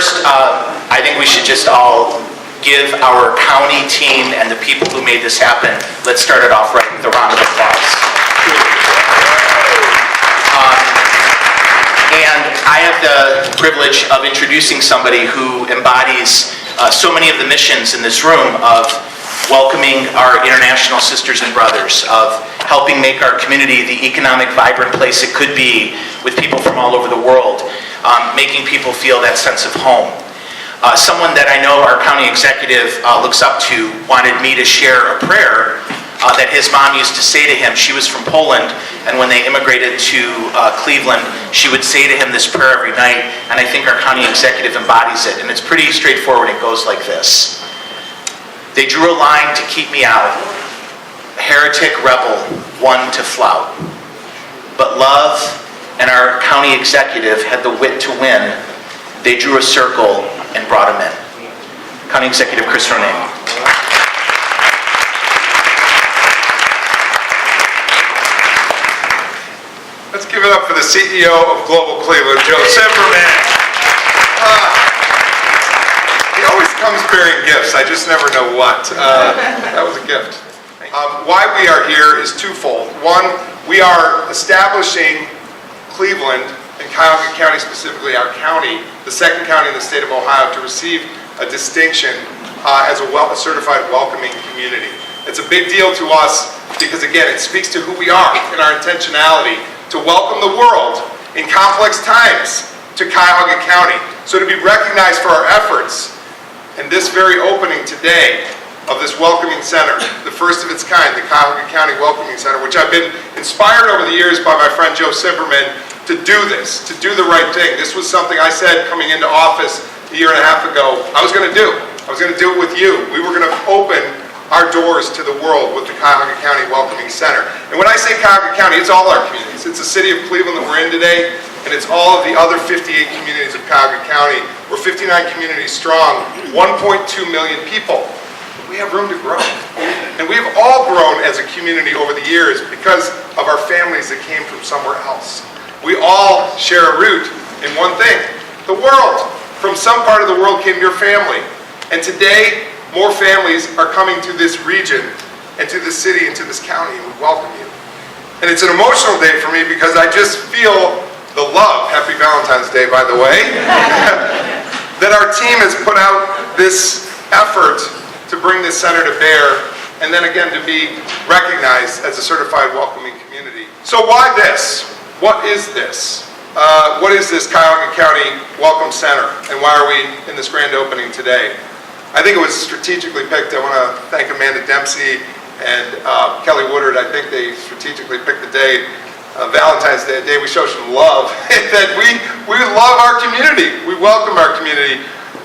first, I think we should just all give our county team and the people who made this happen, let's start it off right with a round of applause. And I have the privilege of introducing somebody who embodies so many of the missions in this room of welcoming our international sisters and brothers, of helping make our community the economic, vibrant place it could be with people from all over the world, making people feel that sense of home. Someone that I know our county executive looks up to wanted me to share a prayer that his mom used to say to him. She was from Poland, and when they immigrated to Cleveland, she would say to him this prayer every night, and I think our county executive embodies it, and it's pretty straightforward. It goes like this. They drew a line to keep me out, a heretic rebel, one to flout. But love and our county executive had the wit to win. They drew a circle and brought him in. County Executive Chris Ronayne. Let's give it up for the CEO of Global Cleveland, Joe Zimmerman. He always comes bearing gifts. I just never know what. That was a gift. Why we are here is twofold. One, we are establishing Cleveland and Cuyahoga County, specifically our county, the second county in the state of Ohio, to receive a distinction as a certified welcoming community. It's a big deal to us because, again, it speaks to who we are and our intentionality to welcome the world in complex times to Cuyahoga County. So to be recognized for our efforts in this very opening today of this welcoming center, the first of its kind, the Cuyahoga County Welcoming Center, which I've been inspired over the years by my friend Joe Zimmerman to do this, to do the right thing. This was something I said coming into office a year and a half ago I was going to do. I was going to do it with you. We were going to open our doors to the world with the Cuyahoga County Welcoming Center. And when I say Cuyahoga County, it's all our communities. It's the city of Cleveland that we're in today, and it's all of the other 58 communities of Cuyahoga County. We're 59 communities strong, 1.2 million people. We have room to grow. And we've all grown as a community over the years because of our families that came from somewhere else. We all share a root in one thing, the world. From some part of the world came your family. And today, more families are coming to this region and to this city and to this county, and we welcome you. And it's an emotional day for me because I just feel the love, happy Valentine's Day, by the way, that our team has put out this effort to bring this center to bear, and then again to be recognized as a certified welcoming community. So why this? What is this? What is this Cuyahoga County Welcome Center, and why are we in this grand opening today? I think it was strategically picked. I want to thank Amanda Dempsey and Kelly Woodard. I think they strategically picked the day, Valentine's Day, a day we show some love, that we love our community. We welcome our community.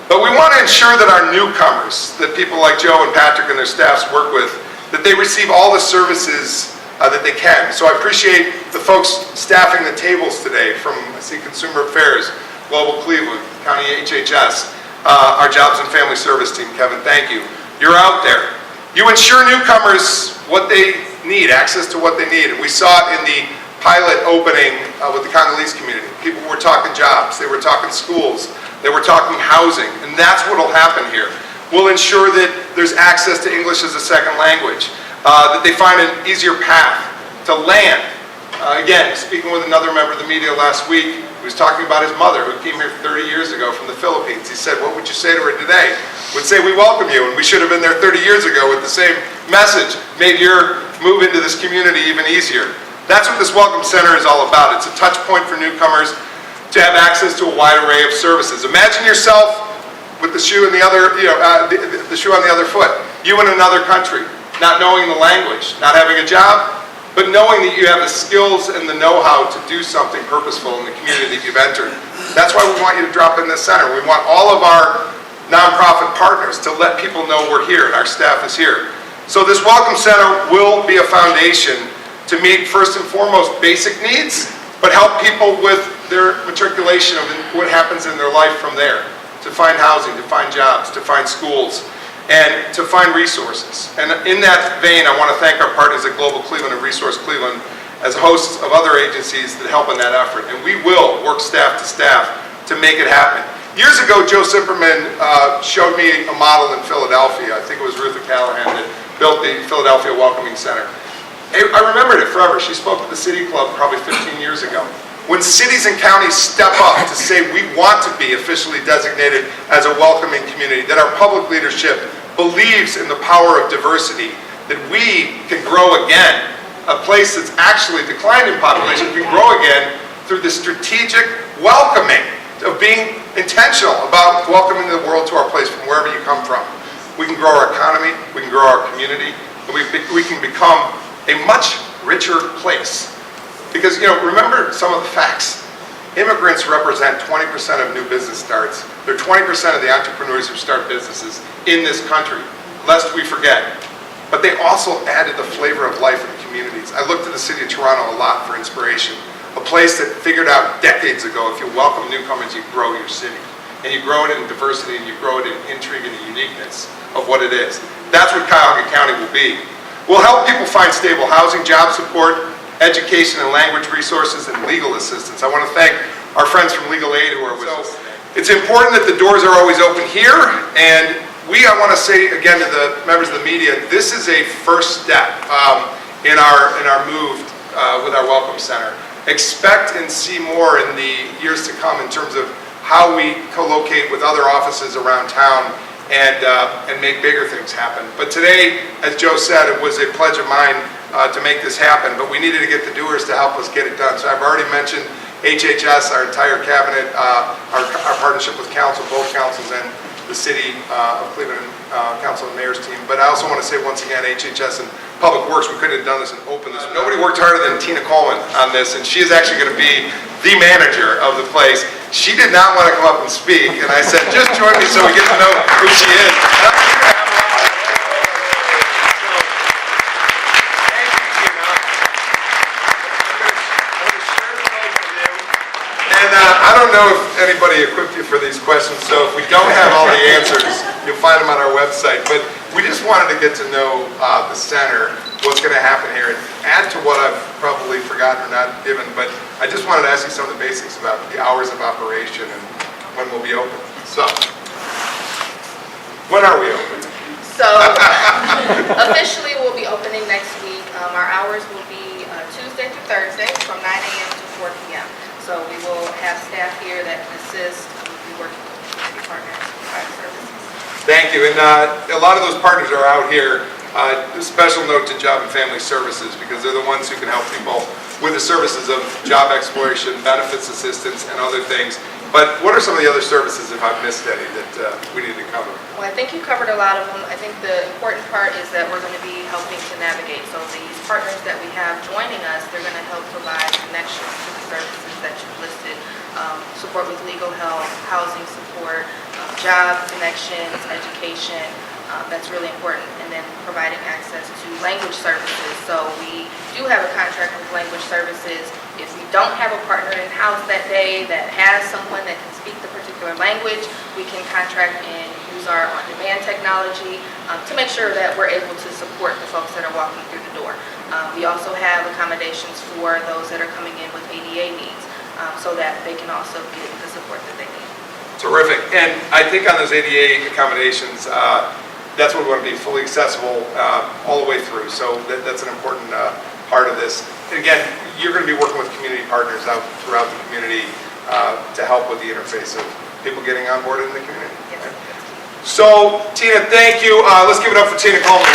But we want to ensure that our newcomers, that people like Joe and Patrick and their staffs work with, that they receive all the services that they can. So I appreciate the folks staffing the tables today from, I see, Consumer Affairs, Global Cleveland, County HHS, our Jobs and Family Service team. Kevin, thank you. You're out there. You ensure newcomers what they need, access to what they need. And we saw it in the pilot opening with the Congolese community. People were talking jobs, they were talking schools, they were talking housing, and that's what will happen here. We'll ensure that there's access to English as a second language, that they find an easier path to land. Again, speaking with another member of the media last week, he was talking about his mother who came here 30 years ago from the Philippines. He said, what would you say to her today? Would say, we welcome you, and we should have been there 30 years ago with the same message, made your move into this community even easier. That's what this Welcome Center is all about. It's a touch point for newcomers to have access to a wide array of services. Imagine yourself with the shoe in the other, the shoe on the other foot. You in another country, not knowing the language, not having a job, but knowing that you have the skills and the know-how to do something purposeful in the community that you've entered. That's why we want you to drop in this center. We want all of our nonprofit partners to let people know we're here and our staff is here. So this Welcome Center will be a foundation to meet, first and foremost, basic needs, but help people with their matriculation of what happens in their life from there, to find housing, to find jobs, to find schools, and to find resources. And in that vein, I want to thank our partners at Global Cleveland and Resource Cleveland as hosts of other agencies that help in that effort. And we will work staff to staff to make it happen. Years ago, Joe Zimmerman showed me a model in Philadelphia. I think it was Ruth Callahan that built the Philadelphia Welcoming Center. I remembered it forever. She spoke at the City Club probably 15 years ago. When cities and counties step up to say we want to be officially designated as a welcoming community, that our public leadership believes in the power of diversity, that we can grow again, a place that's actually declined in population can grow again through the strategic welcoming of being intentional about welcoming the world to our place from wherever you come from. We can grow our economy, we can grow our community, and we can become a much richer place. Because, remember some of the facts. Immigrants represent 20% of new business starts. They're 20% of the entrepreneurs who start businesses in this country, lest we forget. But they also added the flavor of life in the communities. I look to the city of Toronto a lot for inspiration. A place that figured out decades ago, if you welcome newcomers, you grow your city. And you grow it in diversity, and you grow it in intrigue and uniqueness of what it is. That's what Cuyahoga County will be. We'll help people find stable housing, job support, education and language resources, and legal assistance. I want to thank our friends from Legal Aid who are with us today. It's important that the doors are always open here, and I want to say again to the members of the media, this is a first step in our move with our Welcome Center. Expect and see more in the years to come in terms of how we co-locate with other offices around town and make bigger things happen. But today, as Joe said, it was a pledge of mine to make this happen, but we needed to get the doers to help us get it done. So I've already mentioned HHS, our entire cabinet, our partnership with council, both councils, and the city of Cleveland Council and Mayor's team. But I also want to say once again, HHS and Public Works, we couldn't have done this and opened this. Nobody worked harder than Tina Coleman on this, and she is actually going to be the manager of the place. She did not want to come up and speak, and I said, just join me so we get to know who she is. I don't know if anybody equipped you for these questions, so if we don't have all the answers, you'll find them on our website. But we just wanted to get to know the center, what's going to happen here, and add to what I've probably forgotten or not given. But I just wanted to ask you some of the basics about the hours of operation and when we'll be open. So, when are we open? So, officially we'll be opening next week. Our hours will be Tuesday through Thursday from 9 a.m. to 4 p.m. So we will have staff here that can assist. We'll be working with community partners to provide services. Thank you. And a lot of those partners are out here. A special note to Job and Family Services, because they're the ones who can help people with the services of job exploration, benefits assistance, and other things. But what are some of the other services, if I've missed any, that we need to cover? Well, I think you covered a lot of them. I think the important part is that we're going to be helping to navigate. So these partners that we have joining us, they're going to help provide connections to the services that you've listed. Support with legal help, housing support, job connections, education. That's really important. And then providing access to language services. So we do have a contract with language services. If we don't have a partner in-house that day that has someone that can speak the particular language, we can contract and use our on-demand technology to make sure that we're able to support the folks that are walking through the door. We also have accommodations for those that are coming in with ADA needs so that they can also get the support that they need. Terrific. And I think on those ADA accommodations, that's what we want to be fully accessible all the way through. So that's an important part of this. And again, you're going to be working with community partners out throughout the community to help with the interface of people getting on board in the community. Yes. So, Tina, thank you. Let's give it up for Tina Coleman.